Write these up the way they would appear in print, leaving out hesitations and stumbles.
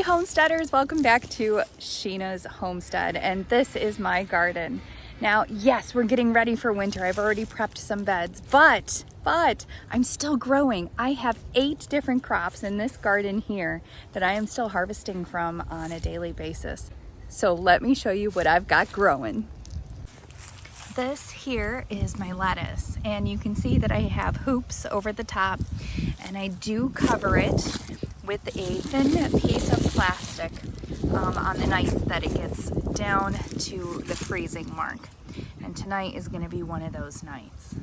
Hey homesteaders, welcome back to Sheena's homestead, and this is my garden. Now, yes, we're getting ready for winter. I've already prepped some beds, but I'm still growing. I have 8 different crops in this garden here that I am still harvesting from on a daily basis. So let me show you what I've got growing. This here is my lettuce, and you can see that I have hoops over the top, and I do cover it with a thin piece of plastic on the nights that it gets down to the freezing mark. And tonight is going to be one of those nights.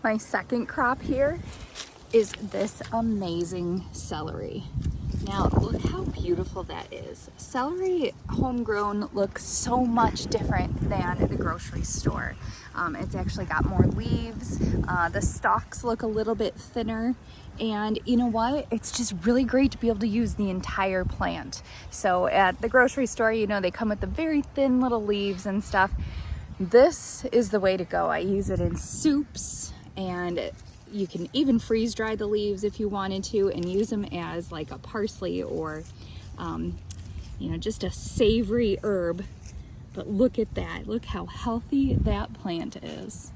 My second crop here is this amazing celery. Now look how beautiful that is. Celery homegrown looks so much different than the grocery store. It's actually got more leaves. The stalks look a little bit thinner. And you know what? It's just really great to be able to use the entire plant. So at the grocery store, you know, they come with the very thin little leaves and stuff. This is the way to go. I use it in soups, and you can even freeze dry the leaves if you wanted to and use them as like a parsley or, you know, just a savory herb. But look at that. Look how healthy that plant is.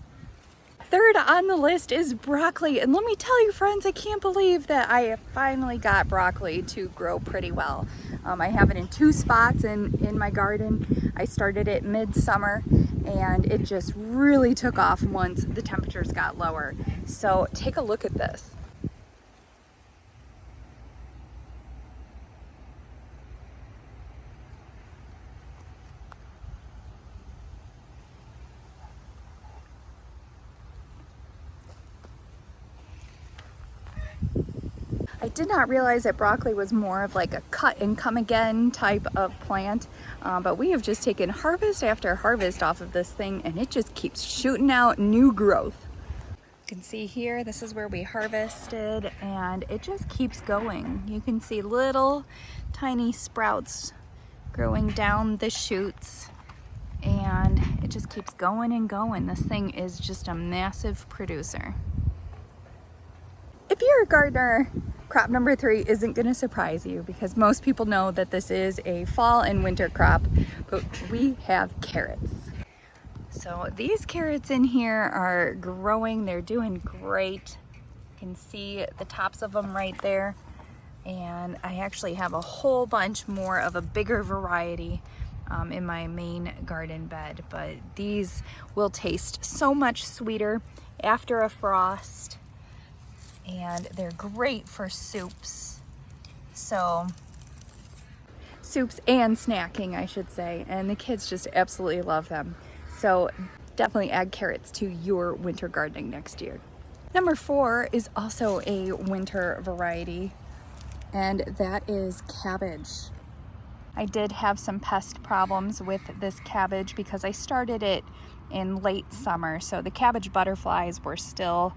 Third on the list is broccoli, and let me tell you friends, I can't believe that I finally got broccoli to grow pretty well. I have it in 2 spots in my garden. I started it midsummer, and it just really took off once the temperatures got lower. So take a look at this. I did not realize that broccoli was more of like a cut and come again type of plant, but we have just taken harvest after harvest off of this thing, and it just keeps shooting out new growth. You can see here, this is where we harvested, and it just keeps going. You can see little tiny sprouts growing down the shoots, and it just keeps going and going. This thing is just a massive producer. If you're a gardener, crop number 3 isn't going to surprise you because most people know that this is a fall and winter crop, but we have carrots. So these carrots in here are growing. They're doing great. You can see the tops of them right there. And I actually have a whole bunch more of a bigger variety in my main garden bed, but these will taste so much sweeter after a frost. And they're great for soups. So, soups and snacking, I should say. And the kids just absolutely love them. So definitely add carrots to your winter gardening next year. Number 4 is also a winter variety, and that is cabbage. I did have some pest problems with this cabbage because I started it in late summer. So the cabbage butterflies were still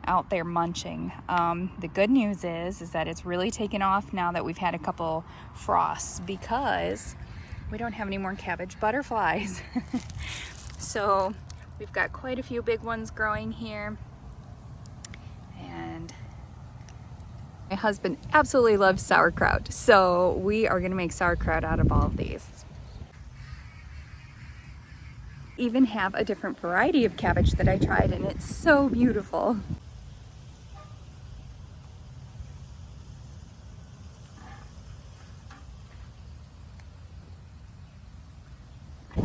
out there munching. The good news is that it's really taken off now that we've had a couple frosts because we don't have any more cabbage butterflies. So we've got quite a few big ones growing here, and my husband absolutely loves sauerkraut, so we are going to make sauerkraut out of all of these. Even have a different variety of cabbage that I tried, and it's so beautiful.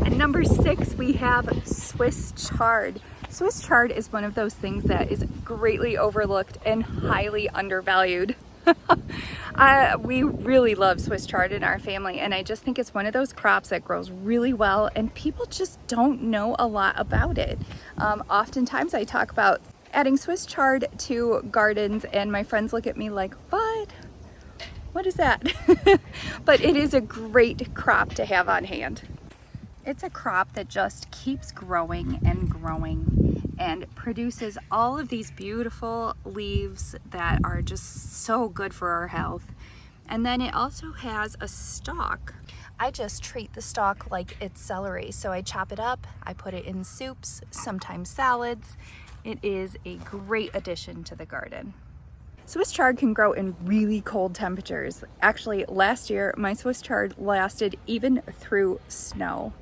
And number 6, we have Swiss chard. Swiss chard is one of those things that is greatly overlooked and highly undervalued. We really love Swiss chard in our family, and I just think it's one of those crops that grows really well, and people just don't know a lot about it. Oftentimes I talk about adding Swiss chard to gardens, and my friends look at me like, what is that? But it is a great crop to have on hand. It's a crop that just keeps growing and growing and produces all of these beautiful leaves that are just so good for our health. And then it also has a stalk. I just treat the stalk like it's celery. So I chop it up, I put it in soups, sometimes salads. It is a great addition to the garden. Swiss chard can grow in really cold temperatures. Actually, last year, my Swiss chard lasted even through snow.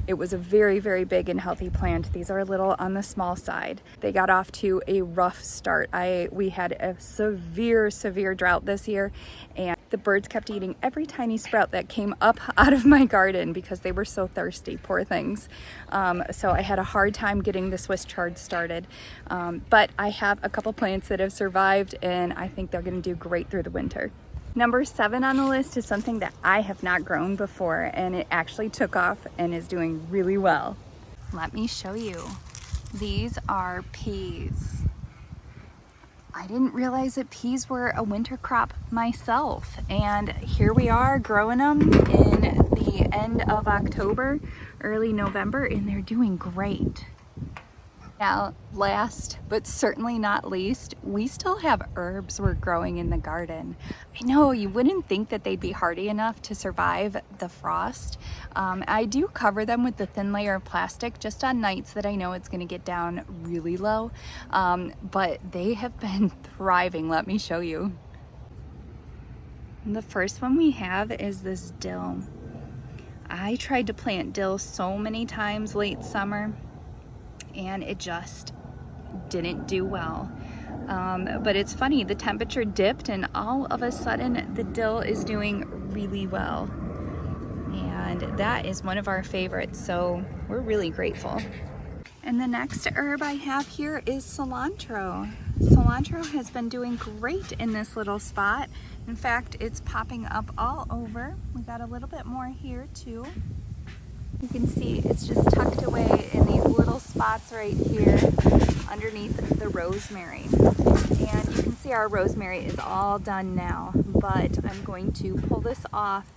It was a very, very big and healthy plant. These are a little on the small side. They got off to a rough start. We had a severe drought this year, and the birds kept eating every tiny sprout that came up out of my garden because they were so thirsty, poor things. So I had a hard time getting the Swiss chard started. But I have a couple plants that have survived, and I think they're gonna do great through the winter. Number 7 on the list is something that I have not grown before, and it actually took off and is doing really well. Let me show you. These are peas. I didn't realize that peas were a winter crop myself, and here we are growing them in the end of October, early November, and they're doing great. Now, last but certainly not least, we still have herbs we're growing in the garden. I know you wouldn't think that they'd be hardy enough to survive the frost. I do cover them with the thin layer of plastic just on nights that I know it's going to get down really low, but they have been thriving. Let me show you. The first one we have is this dill. I tried to plant dill so many times late summer, and it just didn't do well. But it's funny, the temperature dipped and all of a sudden the dill is doing really well. And that is one of our favorites, so we're really grateful. And the next herb I have here is cilantro. Cilantro has been doing great in this little spot. In fact, it's popping up all over. We got a little bit more here too. You can see it's just tucked away in these little spots right here underneath the rosemary. And you can see our rosemary is all done now, but I'm going to pull this off,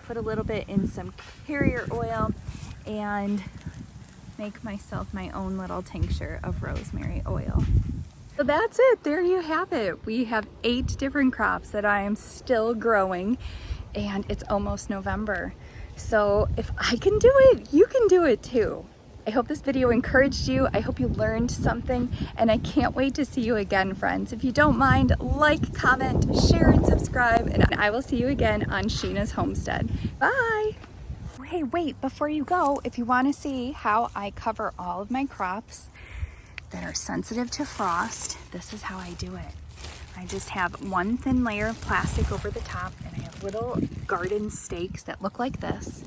put a little bit in some carrier oil, and make myself my own little tincture of rosemary oil. So that's it, there you have it. We have 8 different crops that I am still growing, and it's almost November. So if I can do it, you can do it too. I hope this video encouraged you. I hope you learned something, and I can't wait to see you again, friends. If you don't mind, like, comment, share, and subscribe, and I will see you again on Sheena's Homestead. Bye. Hey, wait, before you go, if you want to see how I cover all of my crops that are sensitive to frost, this is how I do it. I just have one thin layer of plastic over the top, and I have little garden stakes that look like this.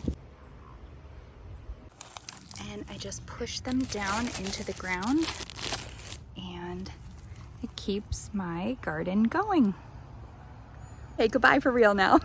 And I just push them down into the ground, and it keeps my garden going. Hey, goodbye for real now.